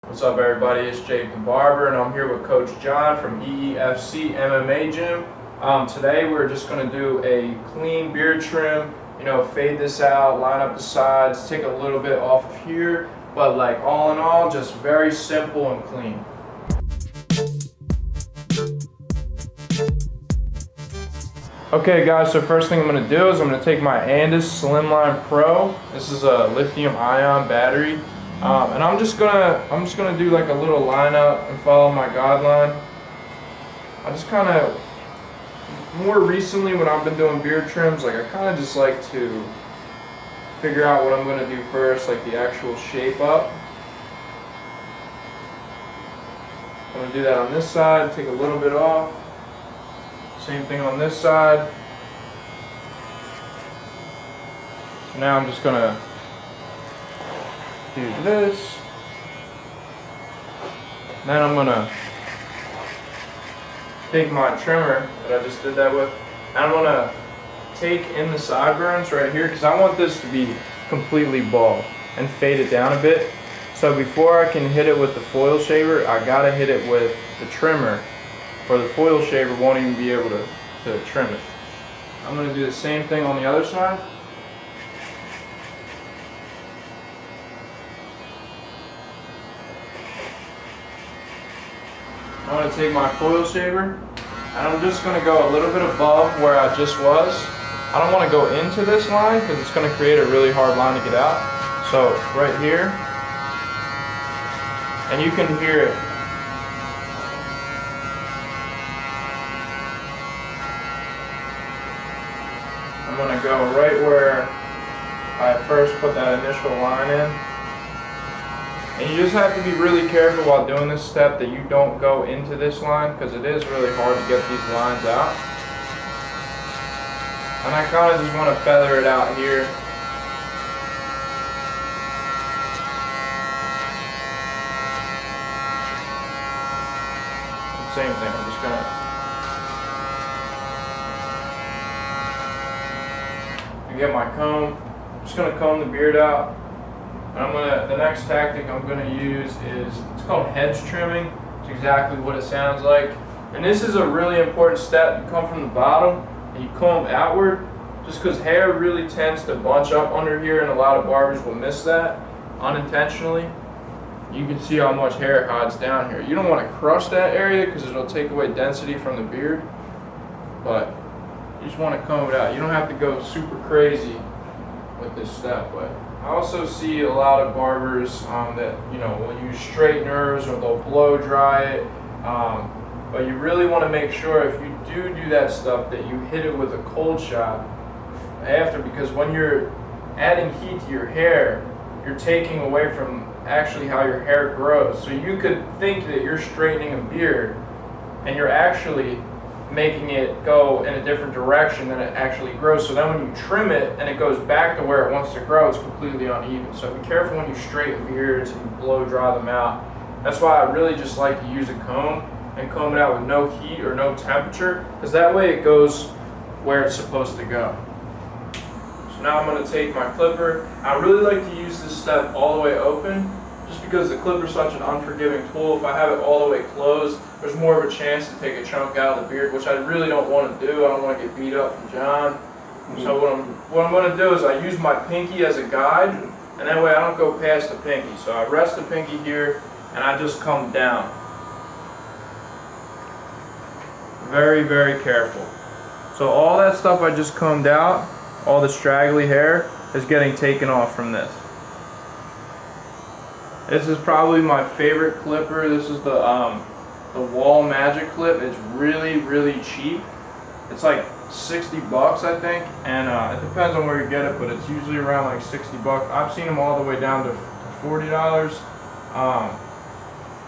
What's up, everybody? It's Jake the Barber, and I'm here with Coach John from EEFC MMA Gym. Today we're just going to do a clean beard trim, fade this out, line up the sides, take a little bit off of here, but like all in all, just very simple and clean. Okay guys, so first thing I'm going to do is I'm going to take my Andis Slimline Pro. This is a lithium ion battery. And I'm just gonna do like a little lineup and follow my guideline. I just kind of, more recently when I've been doing beard trims, like I kind of just like to figure out what I'm gonna do first, like the actual shape up. I'm gonna do that on this side, take a little bit off. Same thing on this side. So now I'm just gonna do this. Then I'm gonna take my trimmer that I just did that with, and I'm gonna take in the sideburns right here because I want this to be completely bald and fade it down a bit. So before I can hit it with the foil shaver, I gotta hit it with the trimmer, or the foil shaver won't even be able to trim it. I'm gonna do the same thing on the other side. I'm going to take my foil shaver and I'm just going to go a little bit above where I just was. I don't want to go into this line because it's going to create a really hard line to get out. So right here, and you can hear it. I'm going to go right where I first put that initial line in. And you just have to be really careful while doing this step that you don't go into this line because it is really hard to get these lines out. And I kind of just want to feather it out here. Same thing, I'm just gonna get my comb. I'm just gonna comb the beard out. And the next tactic I'm gonna use is, it's called hedge trimming. It's exactly what it sounds like. And this is a really important step. You come from the bottom and you comb outward, just because hair really tends to bunch up under here, and a lot of barbers will miss that unintentionally. You can see how much hair hides down here. You don't want to crush that area because it'll take away density from the beard, but you just want to comb it out. You don't have to go super crazy with this step, but I also see a lot of barbers that will use straighteners or they'll blow dry it, but you really want to make sure if you do that stuff that you hit it with a cold shot after, because when you're adding heat to your hair, you're taking away from actually how your hair grows. So you could think that you're straightening a beard and you're actually making it go in a different direction than it actually grows. So then when you trim it and it goes back to where it wants to grow, it's completely uneven. So be careful when you straighten beards and you blow dry them out. That's why I really just like to use a comb and comb it out with no heat or no temperature, because that way it goes where it's supposed to go. So now I'm going to take my clipper. I really like to use this step all the way open, just because the clipper is such an unforgiving tool. If I have it all the way closed, there's more of a chance to take a chunk out of the beard, which I really don't want to do. I don't want to get beat up from John. So what I'm going to do is I use my pinky as a guide, and that way I don't go past the pinky. So I rest the pinky here, and I just come down. Very, very careful. So all that stuff I just combed out, all the straggly hair, is getting taken off from this. This is probably my favorite clipper. This is the Wall Magic clip. It's really, really cheap. It's like 60 bucks, I think, and it depends on where you get it, but it's usually around like 60 bucks. I've seen them all the way down to $40.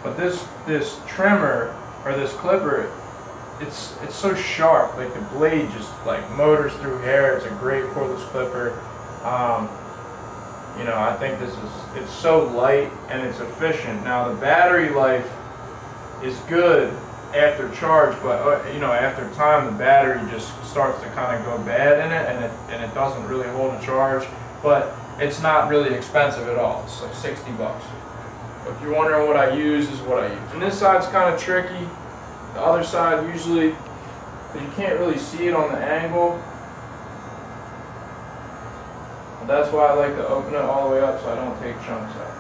But this trimmer, or this clipper, it's so sharp. Like the blade just like motors through hair. It's a great cordless clipper. I think it's so light and it's efficient. Now the battery life is good after charge, but after time the battery just starts to kind of go bad in it, and it doesn't really hold a charge. But it's not really expensive at all. It's like 60 bucks. If you're wondering what I use, this is what I use. And this side's kind of tricky. The other side usually, you can't really see it on the angle. But that's why I like to open it all the way up so I don't take chunks out.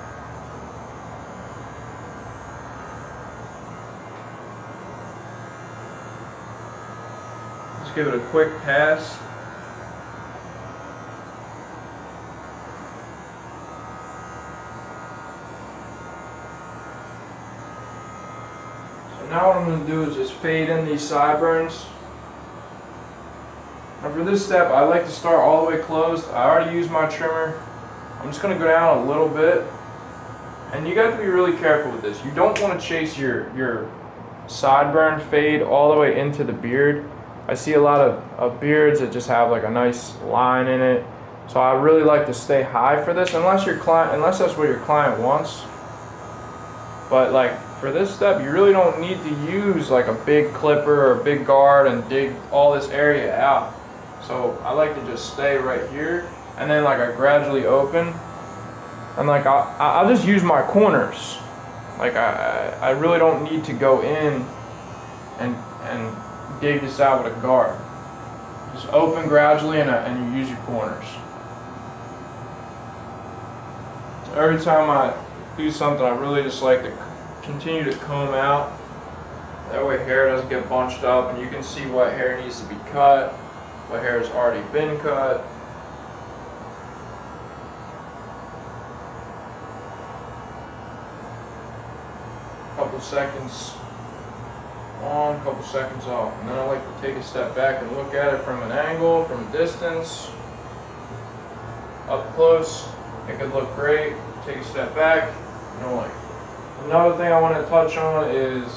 Just give it a quick pass. Now what I'm going to do is just fade in these sideburns. And for this step, I like to start all the way closed. I already used my trimmer. I'm just going to go down a little bit. And you got to be really careful with this. You don't want to chase your sideburn fade all the way into the beard. I see a lot of beards that just have like a nice line in it. So I really like to stay high for this, unless that's what your client wants. But like, for this step, you really don't need to use like a big clipper or a big guard and dig all this area out. So I like to just stay right here, and then like I gradually open, and like I'll just use my corners. Like I really don't need to go in and dig this out with a guard. Just open gradually, and you use your corners. So every time I do something, I really just like to continue to comb out. That way hair doesn't get bunched up, and you can see what hair needs to be cut, what hair has already been cut. Couple seconds on, couple seconds off. And then I like to take a step back and look at it from an angle, from a distance. Up close, it could look great. Take a step back, you know, like. Another thing I want to touch on is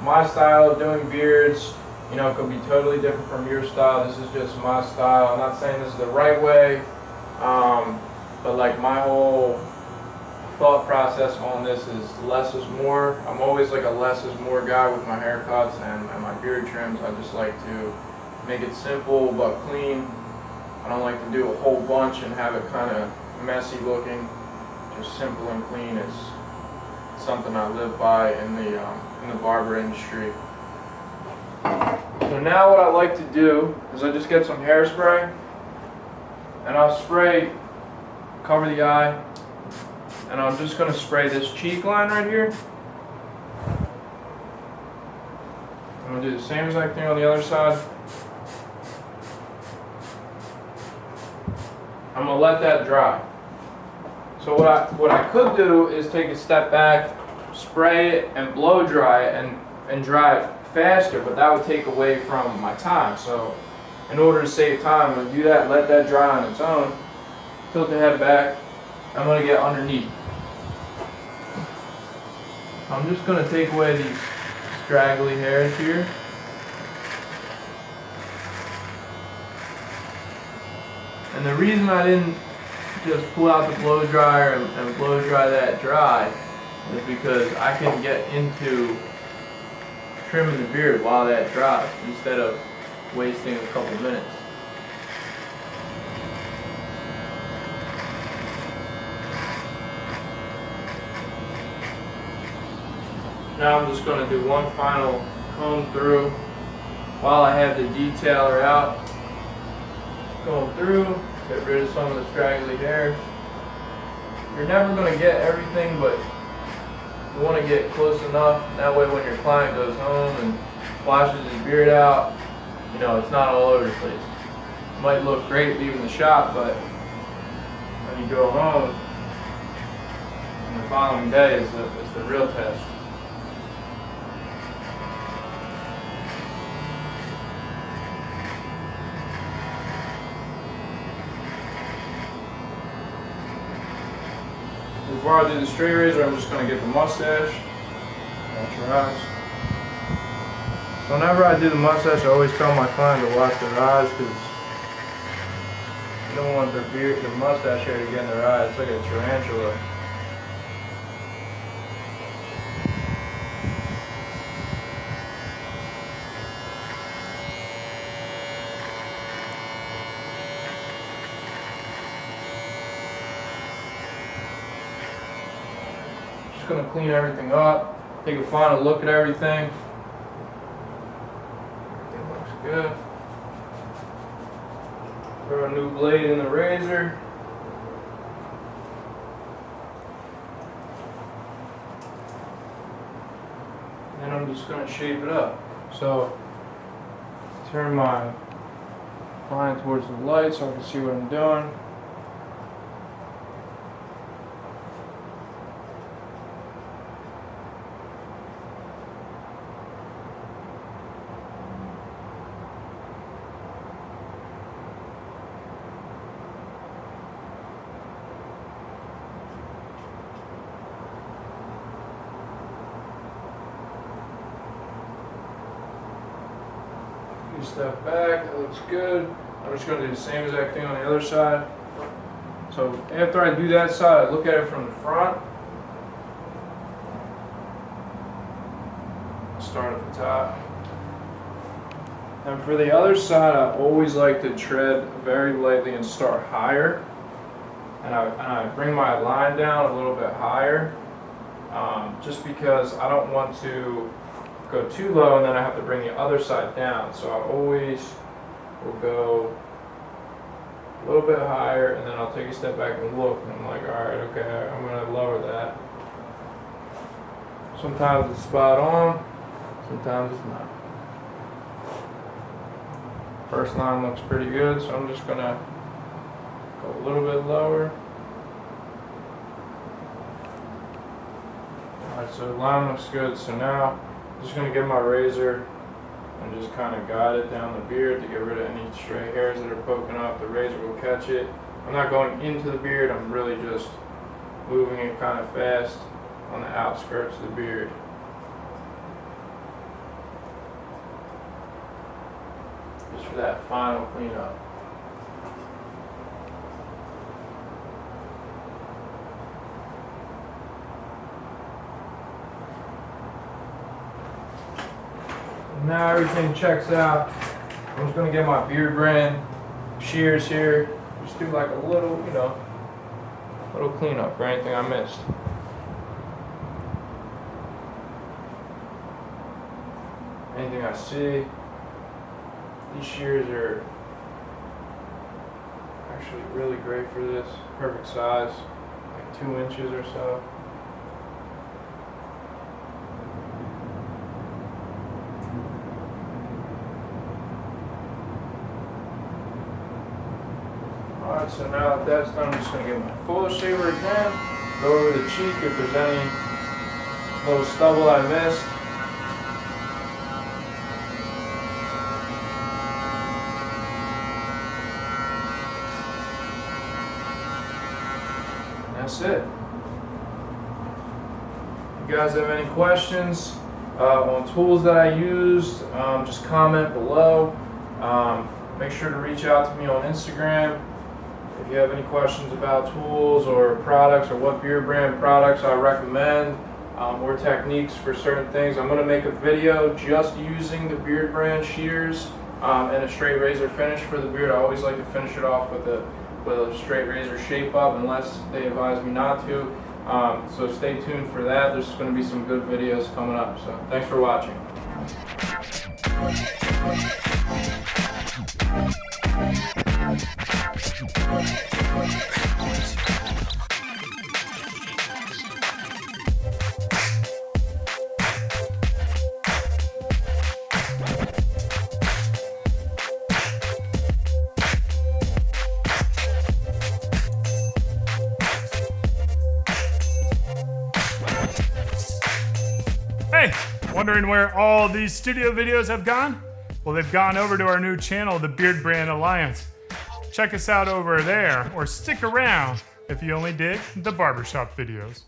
my style of doing beards. You know, it could be totally different from your style. This is just my style. I'm not saying this is the right way, but like my whole thought process on this is less is more. I'm always like a less is more guy with my haircuts and my beard trims. I just like to make it simple but clean. I don't like to do a whole bunch and have it kind of messy looking. Just simple and clean is something I live by in the barber industry. So now what I like to do is I just get some hairspray, and I'll spray, cover the eye, and I'm just going to spray this cheek line right here. I'm going to do the same exact thing on the other side. I'm going to let that dry. So what I could do is take a step back, spray it, and blow dry it, and dry it faster, but that would take away from my time. So in order to save time, I'm going to do that, let that dry on its own, tilt the head back. I'm going to get underneath. I'm just going to take away these straggly hairs here. And the reason I didn't just pull out the blow dryer and blow dry that dry is because I can get into trimming the beard while that dries instead of wasting a couple minutes. Now I'm just going to do one final comb through while I have the detailer out. Comb through. Get rid of some of the straggly hairs. You're never going to get everything, but you want to get close enough. That way when your client goes home and washes his beard out, you know, it's not all over the place. It might look great leaving the shop, but when you go home, and the following day is the real test. Before I do the straight razor, I'm just going to get the mustache. Watch your eyes. So whenever I do the mustache, I always tell my client to watch their eyes because you don't want their mustache hair to get in their eyes. It's like a tarantula. just gonna clean everything up, take a final look at everything. Everything looks good. Throw a new blade in the razor. And I'm just gonna shape it up. So, turn my line towards the light so I can see what I'm doing. Step back, that looks good. I'm just going to do the same exact thing on the other side. So after I do that side, I look at it from the front. Start at the top. And for the other side, I always like to tread very lightly and start higher. And I bring my line down a little bit higher, just because I don't want to go too low and then I have to bring the other side down. So I always will go a little bit higher and then I'll take a step back and look and I'm like, alright, okay, I'm going to lower that. Sometimes it's spot on, sometimes it's not. First line looks pretty good, so I'm just going to go a little bit lower. Alright, so the line looks good, so now I'm just going to get my razor and just kind of guide it down the beard to get rid of any stray hairs that are poking up. The razor will catch it. I'm not going into the beard, I'm really just moving it kind of fast on the outskirts of the beard. Just for that final cleanup. Now everything checks out. I'm just gonna get my Beardbrand shears here. Just do like a little, little cleanup for anything I missed. Anything I see. These shears are actually really great for this. Perfect size, like 2 inches or so. Alright, so now that that's done, I'm just going to get my full shaver again, go over the cheek if there's any little stubble I missed. And that's it. If you guys have any questions on tools that I used, just comment below. Make sure to reach out to me on Instagram. If you have any questions about tools or products or what Beardbrand products I recommend or techniques for certain things, I'm going to make a video just using the Beardbrand shears and a straight razor finish for the beard. I always like to finish it off with a straight razor shape up unless they advise me not to. So stay tuned for that. There's going to be some good videos coming up. So thanks for watching. Hey, wondering where all these studio videos have gone? Well, they've gone over to our new channel, the Beardbrand Alliance. Check us out over there, or stick around if you only dig the barbershop videos.